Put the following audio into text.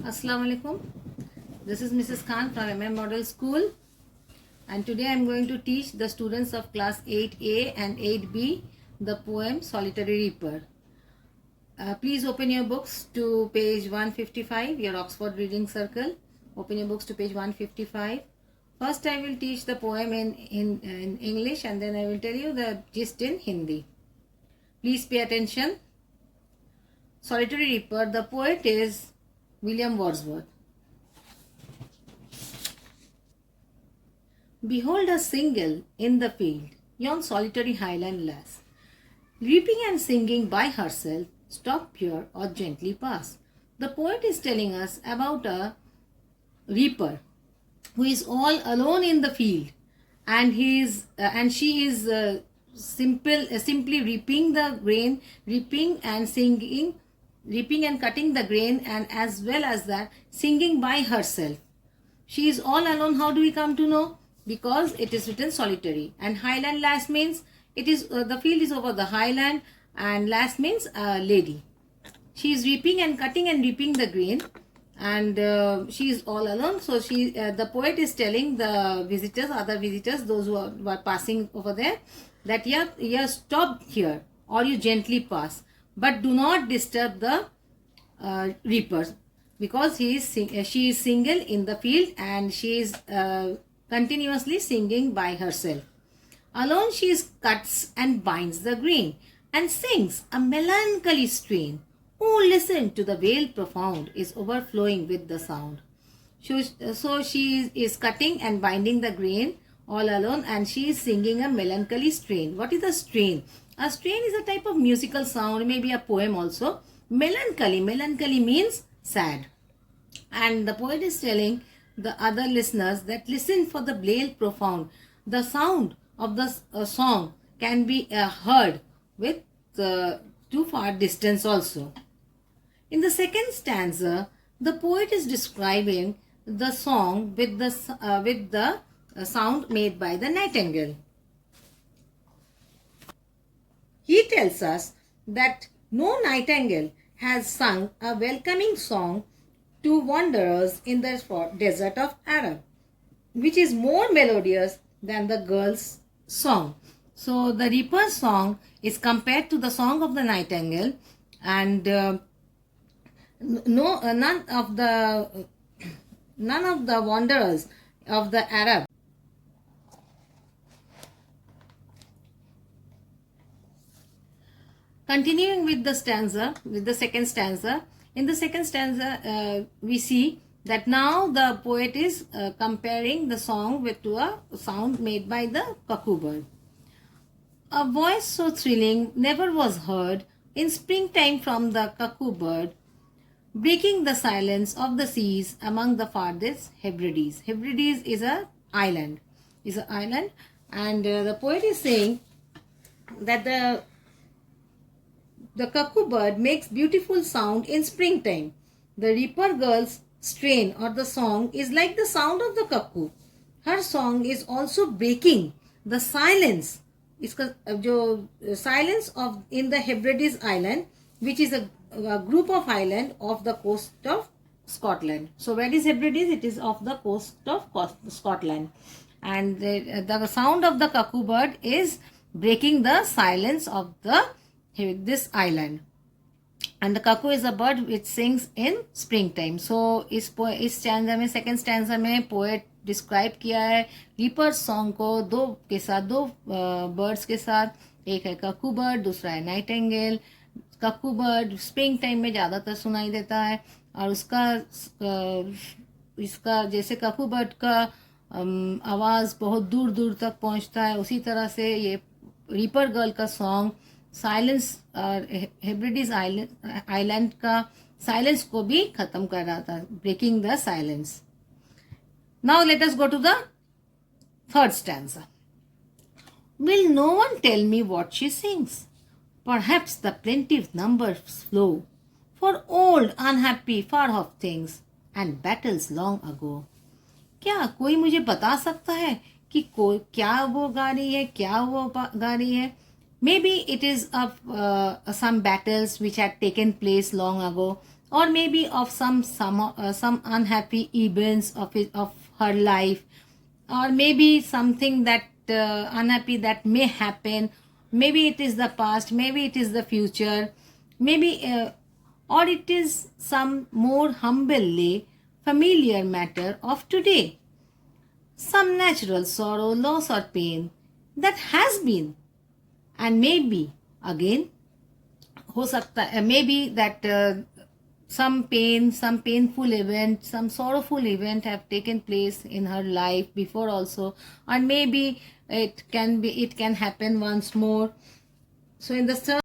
Assalamu alaikum. This is Mrs. Khan from MM Model School, and today I am going to teach the students of class 8A and 8B the poem Solitary Reaper. Please open your books to page 155, your Oxford Reading Circle. Open your books to page 155. First I will teach the poem in English, and then I will tell you the gist in Hindi. Please pay attention. Solitary Reaper, the poet is William Wordsworth. Behold a single in the field, yon solitary highland lass, reaping and singing by herself, stop pure or gently pass. The poet is telling us about a reaper who is all alone in the field, and she is simply reaping the grain, reaping and singing, reaping and cutting the grain, and as well as that singing by herself. She is all alone. How do we come to know? Because it is written solitary, and highland lass means it is the field is over the highland, and lass means lady. She is reaping and cutting and reaping the grain, and she is all alone. So the poet is telling the visitors, other visitors, those who are passing over there, that yeah, stop here or you gently pass, but do not disturb the reapers, because she is single in the field, and she is continuously singing by herself. Alone she cuts and binds the grain, and sings a melancholy strain. Oh, listen to the wail profound is overflowing with the sound. So she is cutting and binding the grain all alone, and she is singing a melancholy strain. What is a strain? A strain is a type of musical sound, maybe a poem also. Melancholy means sad. And the poet is telling the other listeners that listen for the wail profound. The sound of the song can be heard with too far distance also. In the second stanza, the poet is describing the song with the sound made by the nightingale. He tells us that no nightingale has sung a welcoming song to wanderers in the desert of Arab, which is more melodious than the girl's song. So the reaper's song is compared to the song of the nightingale, and none of the wanderers of the Arab Continuing with the second stanza, in the second stanza, we see that now the poet is comparing the song to a sound made by the cuckoo bird. A voice so thrilling never was heard in springtime from the cuckoo bird, breaking the silence of the seas among the farthest Hebrides. Hebrides is an island, and the poet is saying that the cuckoo bird makes beautiful sound in springtime. The reaper girl's strain or the song is like the sound of the cuckoo. Her song is also breaking the silence. Silence of in the Hebrides Island, which is a group of island of the coast of Scotland. So where is Hebrides? It is off the coast of Scotland, and the sound of the cuckoo bird is breaking the silence of this island. And the cuckoo is a bird which sings in springtime. So इस stanza में, second stanza में poet describe किया है reaper song को दो birds के साथ. एक है ककू बर्ड, दूसरा है नाइटिंगेल. ककू बर्ड स्प्रिंग टाइम में ज़्यादातर सुनाई देता है, और इसका जैसे ककू बर्ड का आवाज़ बहुत दूर दूर तक पहुंचता है, उसी तरह से ये रीपर गर्ल का सॉन्ग साइलेंस और हेब्रिडीज आइलैंड का साइलेंस को भी खत्म कर रहा था, breaking the silence. Now let us go to the third stanza. Will no one tell me what she sings? Perhaps the plaintive numbers flow for old unhappy far off things and battles long ago. क्या कोई मुझे बता सकता है कि क्या वो गा रही है, क्या वो गा रही है? Maybe it is of some battles which had taken place long ago, or maybe of some unhappy events of her life, or maybe something that unhappy that may happen. Maybe it is the past, maybe it is the future, maybe or it is some more humbly familiar matter of today, some natural sorrow, loss, or pain that has been, and maybe again हो सकता है maybe that some pain, some painful event, some sorrowful event have taken place in her life before also, and maybe it can happen once more. So in the